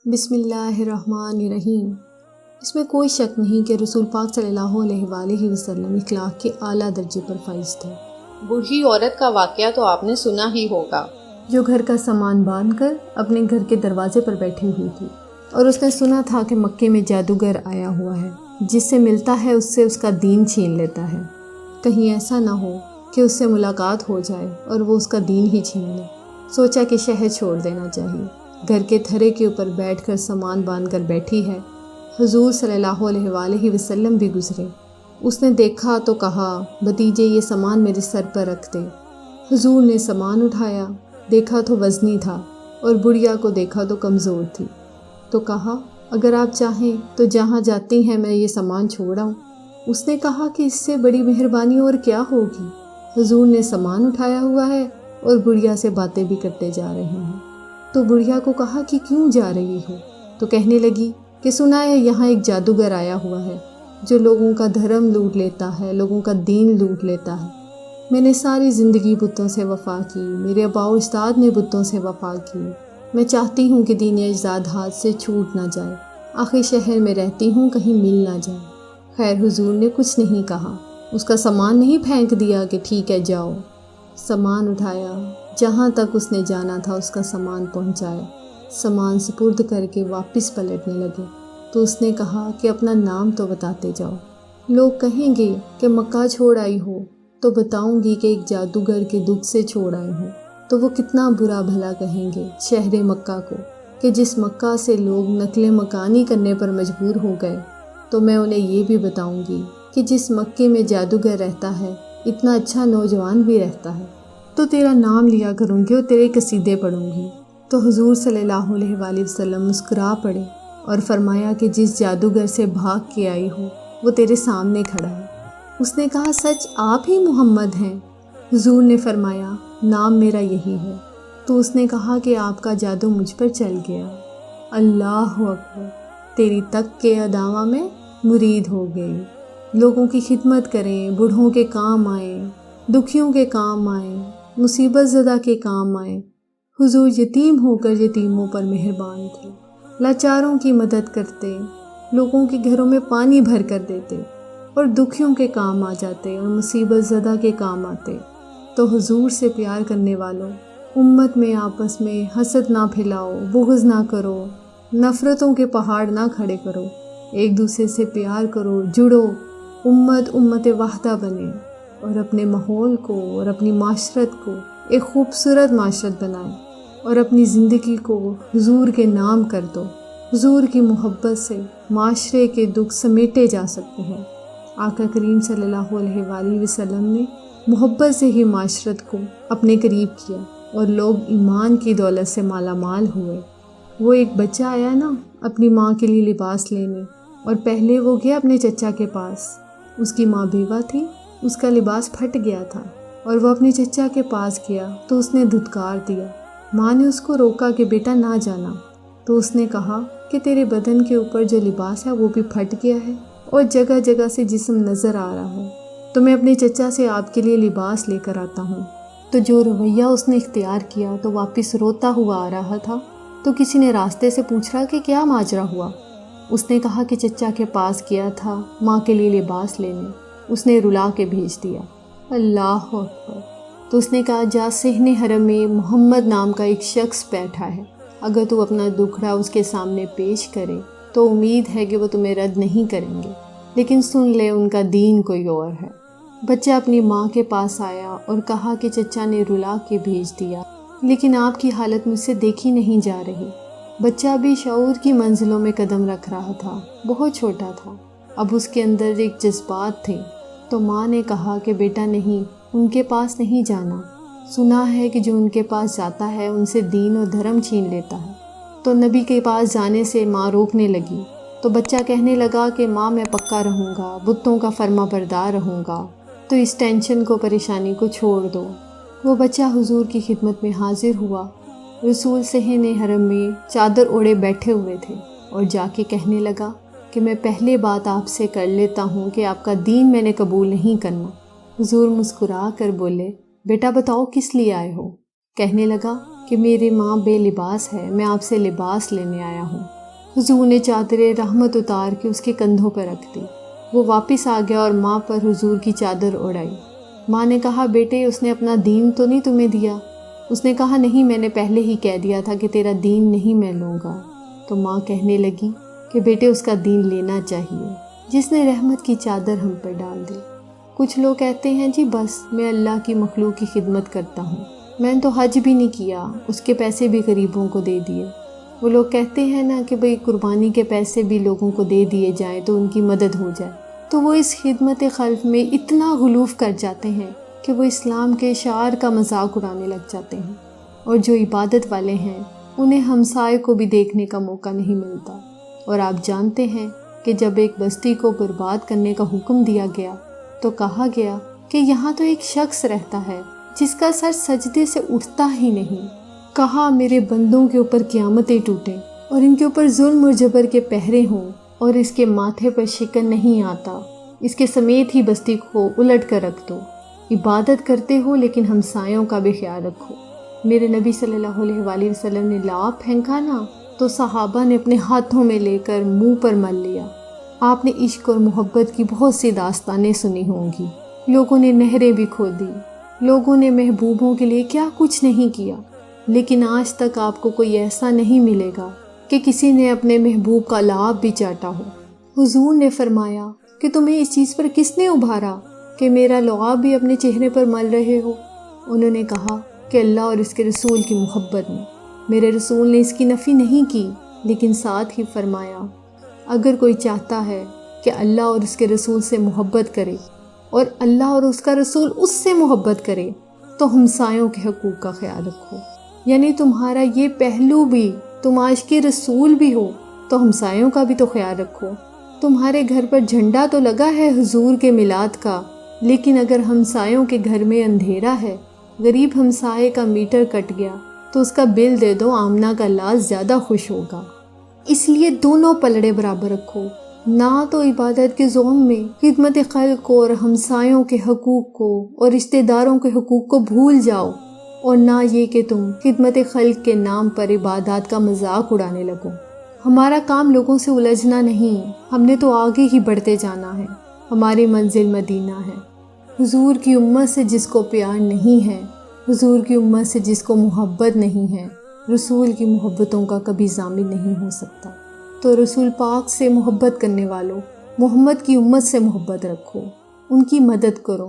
بسم اللہ الرحمن الرحیم۔ اس میں کوئی شک نہیں کہ رسول پاک صلی اللہ علیہ وآلہ وسلم اخلاق کے اعلیٰ درجے پر فائز تھے۔ بوڑھی عورت کا واقعہ تو آپ نے سنا ہی ہوگا، جو گھر کا سامان باندھ کر اپنے گھر کے دروازے پر بیٹھی ہوئی تھی، اور اس نے سنا تھا کہ مکے میں جادوگر آیا ہوا ہے، جس سے ملتا ہے اس سے اس کا دین چھین لیتا ہے۔ کہیں ایسا نہ ہو کہ اس سے ملاقات ہو جائے اور وہ اس کا دین ہی چھین لے۔ سوچا کہ شہر چھوڑ دینا چاہیے۔ گھر کے تھرے کے اوپر بیٹھ کر سامان باندھ کر بیٹھی ہے۔ حضور صلی اللہ علیہ وآلہ وسلم بھی گزرے۔ اس نے دیکھا تو کہا، بھتیجے یہ سامان میرے سر پر رکھ دے۔ حضور نے سامان اٹھایا، دیکھا تو وزنی تھا، اور بڑھیا کو دیکھا تو کمزور تھی، تو کہا اگر آپ چاہیں تو جہاں جاتی ہیں میں یہ سامان چھوڑ آؤں۔ اس نے کہا کہ اس سے بڑی مہربانی اور کیا ہوگی۔ حضور نے سامان اٹھایا ہوا ہے اور بڑھیا سے باتیں بھی کرتے جا رہے ہیں۔ تو بڑھیا کو کہا کہ کیوں جا رہی ہو؟ تو کہنے لگی کہ سنا ہے یہاں ایک جادوگر آیا ہوا ہے جو لوگوں کا دھرم لوٹ لیتا ہے، لوگوں کا دین لوٹ لیتا ہے۔ میں نے ساری زندگی بتوں سے وفا کی، میرے آباء و اجداد نے بتوں سے وفا کی۔ میں چاہتی ہوں کہ دین اجداد ہاتھ سے چھوٹ نہ جائے، آخر شہر میں رہتی ہوں، کہیں مل نہ جائے۔ خیر حضور نے کچھ نہیں کہا، اس کا سامان نہیں پھینک دیا کہ ٹھیک ہے جاؤ۔ سامان اٹھایا، جہاں تک اس نے جانا تھا اس کا سامان پہنچایا۔ سامان سپرد کر کے واپس پلٹنے لگے تو اس نے کہا کہ اپنا نام تو بتاتے جاؤ۔ لوگ کہیں گے کہ مکہ چھوڑ آئی ہو تو بتاؤں گی کہ ایک جادوگر کے دکھ سے چھوڑ آئے ہوں، تو وہ کتنا برا بھلا کہیں گے شہر مکہ کو کہ جس مکہ سے لوگ نقل مکانی کرنے پر مجبور ہو گئے۔ تو میں انہیں یہ بھی بتاؤں گی کہ جس مکے میں جادوگر رہتا ہے اتنا اچھا نوجوان بھی رہتا ہے، تو تیرا نام لیا کروں گی اور تیرے قصیدے پڑھوں گی۔ تو حضور صلی اللہ علیہ وآلہ وسلم مسکرا پڑے اور فرمایا کہ جس جادوگر سے بھاگ کے آئی ہو وہ تیرے سامنے کھڑا ہے۔ اس نے کہا سچ آپ ہی محمد ہیں؟ حضور نے فرمایا نام میرا یہی ہے۔ تو اس نے کہا کہ آپ کا جادو مجھ پر چل گیا۔ اللہ اکبر، تیری تک کے اداواں میں مرید ہو گئی۔ لوگوں کی خدمت کریں، بوڑھوں کے کام آئیں، دکھیوں کے کام آئیں، مصیبت زدہ کے کام آئیں۔ حضور یتیم ہو کر یتیموں پر مہربان تھے، لاچاروں کی مدد کرتے، لوگوں کے گھروں میں پانی بھر کر دیتے، اور دکھیوں کے کام آ جاتے اور مصیبت زدہ کے کام آتے۔ تو حضور سے پیار کرنے والوں، امت میں آپس میں حسد نہ پھیلاؤ، بغض نہ کرو، نفرتوں کے پہاڑ نہ کھڑے کرو، ایک دوسرے سے پیار کرو، جڑو، امت واحدہ بنے، اور اپنے ماحول کو اور اپنی معاشرت کو ایک خوبصورت معاشرت بنائیں، اور اپنی زندگی کو حضور کے نام کر دو۔ حضور کی محبت سے معاشرے کے دکھ سمیٹے جا سکتے ہیں۔ آقا کریم صلی اللہ علیہ وآلہ وسلم نے محبت سے ہی معاشرت کو اپنے قریب کیا، اور لوگ ایمان کی دولت سے مالا مال ہوئے۔ وہ ایک بچہ آیا نا اپنی ماں کے لیے لباس لینے، اور پہلے وہ گیا اپنے چچا کے پاس۔ اس کی ماں بیوہ تھی، اس کا لباس پھٹ گیا تھا، اور وہ اپنے چچا کے پاس گیا تو اس نے دھتکار دیا۔ ماں نے اس کو روکا کہ بیٹا نہ جانا۔ تو اس نے کہا کہ تیرے بدن کے اوپر جو لباس ہے وہ بھی پھٹ گیا ہے اور جگہ جگہ سے جسم نظر آ رہا ہے، تو میں اپنے چچا سے آپ کے لیے لباس لے کر آتا ہوں۔ تو جو رویہ اس نے اختیار کیا تو واپس روتا ہوا آ رہا تھا۔ تو کسی نے راستے سے پوچھا کہ کیا ماجرا ہوا؟ اس نے کہا کہ چچا کے پاس گیا تھا ماں کے لیے لباس لینے، اس نے رلا کے بھیج دیا۔ اللہ اکبر۔ تو اس نے کہا جا صحن حرم میں محمد نام کا ایک شخص بیٹھا ہے، اگر تو اپنا دکھڑا اس کے سامنے پیش کرے تو امید ہے کہ وہ تمہیں رد نہیں کریں گے، لیکن سن لے ان کا دین کوئی اور ہے۔ بچہ اپنی ماں کے پاس آیا اور کہا کہ چچا نے رلا کے بھیج دیا، لیکن آپ کی حالت مجھ سے دیکھی نہیں جا رہی۔ بچہ بھی شعور کی منزلوں میں قدم رکھ رہا تھا، بہت چھوٹا تھا، اب اس کے اندر ایک جذبات تھے۔ تو ماں نے کہا کہ بیٹا نہیں، ان کے پاس نہیں جانا، سنا ہے کہ جو ان کے پاس جاتا ہے ان سے دین اور دھرم چھین لیتا ہے۔ تو نبی کے پاس جانے سے ماں روکنے لگی۔ تو بچہ کہنے لگا کہ ماں میں پکا رہوں گا، بتوں کا فرما بردار رہوں گا، تو اس ٹینشن کو، پریشانی کو چھوڑ دو۔ وہ بچہ حضور کی خدمت میں حاضر ہوا۔ رسول صحن حرم میں چادر اوڑے بیٹھے ہوئے تھے، اور جا کے کہنے لگا کہ میں پہلے بات آپ سے کر لیتا ہوں کہ آپ کا دین میں نے قبول نہیں کرنا۔ حضور مسکرا کر بولے بیٹا بتاؤ کس لیے آئے ہو؟ کہنے لگا کہ میری ماں بے لباس ہے، میں آپ سے لباس لینے آیا ہوں۔ حضور نے چادر رحمت اتار کے اس کے کندھوں پر رکھ دی۔ وہ واپس آ گیا اور ماں پر حضور کی چادر اڑائی۔ ماں نے کہا، بیٹے اس نے اپنا دین تو نہیں تمہیں دیا؟ اس نے کہا، نہیں، میں نے پہلے ہی کہہ دیا تھا کہ تیرا دین نہیں میں لوں گا۔ تو ماں کہنے لگی کہ بیٹے اس کا دین لینا چاہیے جس نے رحمت کی چادر ہم پر ڈال دی۔ کچھ لوگ کہتے ہیں جی بس میں اللہ کی مخلوق کی خدمت کرتا ہوں، میں نے تو حج بھی نہیں کیا، اس کے پیسے بھی غریبوں کو دے دیے۔ وہ لوگ کہتے ہیں نا کہ بھئی قربانی کے پیسے بھی لوگوں کو دے دیے جائیں تو ان کی مدد ہو جائے، تو وہ اس خدمت خلق میں اتنا غلوف کر جاتے ہیں کہ وہ اسلام کے شعار کا مذاق اڑانے لگ جاتے ہیں، اور جو عبادت والے ہیں انہیں ہمسائے کو بھی دیکھنے کا موقع نہیں ملتا۔ اور آپ جانتے ہیں کہ جب ایک بستی کو برباد کرنے کا حکم دیا گیا تو کہا گیا کہ یہاں تو ایک شخص رہتا ہے جس کا سر سجدے سے اٹھتا ہی نہیں۔ کہا، میرے بندوں کے اوپر قیامتیں ٹوٹیں اور ان کے اوپر ظلم اور جبر کے پہرے ہوں، اور اس کے ماتھے پر شکن نہیں آتا، اس کے سمیت ہی بستی کو الٹ کر رکھ دو۔ عبادت کرتے ہو لیکن ہمسایوں کا بھی خیال رکھو۔ میرے نبی صلی اللہ علیہ وآلہ وسلم نے لعاب پھینکا نا تو صحابہ نے اپنے ہاتھوں میں لے کر منہ پر مل لیا۔ آپ نے عشق اور محبت کی بہت سی داستانیں سنی ہوں گی۔ لوگوں نے نہریں بھی کھودی، لوگوں نے محبوبوں کے لیے کیا کچھ نہیں کیا، لیکن آج تک آپ کو کوئی ایسا نہیں ملے گا کہ کسی نے اپنے محبوب کا لعاب بھی چاٹا ہو۔ حضور نے فرمایا کہ تمہیں اس چیز پر کس نے ابھارا کہ میرا لعاب بھی اپنے چہرے پر مل رہے ہو؟ انہوں نے کہا کہ اللہ اور اس کے رسول کی محبت نے۔ میرے رسول نے اس کی نفی نہیں کی، لیکن ساتھ ہی فرمایا، اگر کوئی چاہتا ہے کہ اللہ اور اس کے رسول سے محبت کرے اور اللہ اور اس کا رسول اس سے محبت کرے تو ہمسایوں کے حقوق کا خیال رکھو۔ یعنی تمہارا یہ پہلو بھی، تم عاشق رسول بھی ہو تو ہمسایوں کا بھی تو خیال رکھو۔ تمہارے گھر پر جھنڈا تو لگا ہے حضور کے میلاد کا، لیکن اگر ہمسایوں کے گھر میں اندھیرا ہے، غریب ہمسائے کا میٹر کٹ گیا تو اس کا بل دے دو، آمنہ کا لاز زیادہ خوش ہوگا۔ اس لیے دونوں پلڑے برابر رکھو، نہ تو عبادت کے ذوق میں خدمت خلق کو اور ہمسایوں کے حقوق کو اور رشتہ داروں کے حقوق کو بھول جاؤ، اور نہ یہ کہ تم خدمت خلق کے نام پر عبادات کا مذاق اڑانے لگو۔ ہمارا کام لوگوں سے الجھنا نہیں، ہم نے تو آگے ہی بڑھتے جانا ہے۔ ہماری منزل مدینہ ہے۔ حضور کی امت سے جس کو پیار نہیں ہے، حضور کی امت سے جس کو محبت نہیں ہے، رسول کی محبتوں کا کبھی ضامن نہیں ہو سکتا۔ تو رسول پاک سے محبت کرنے والوں، محمد کی امت سے محبت رکھو، ان کی مدد کرو،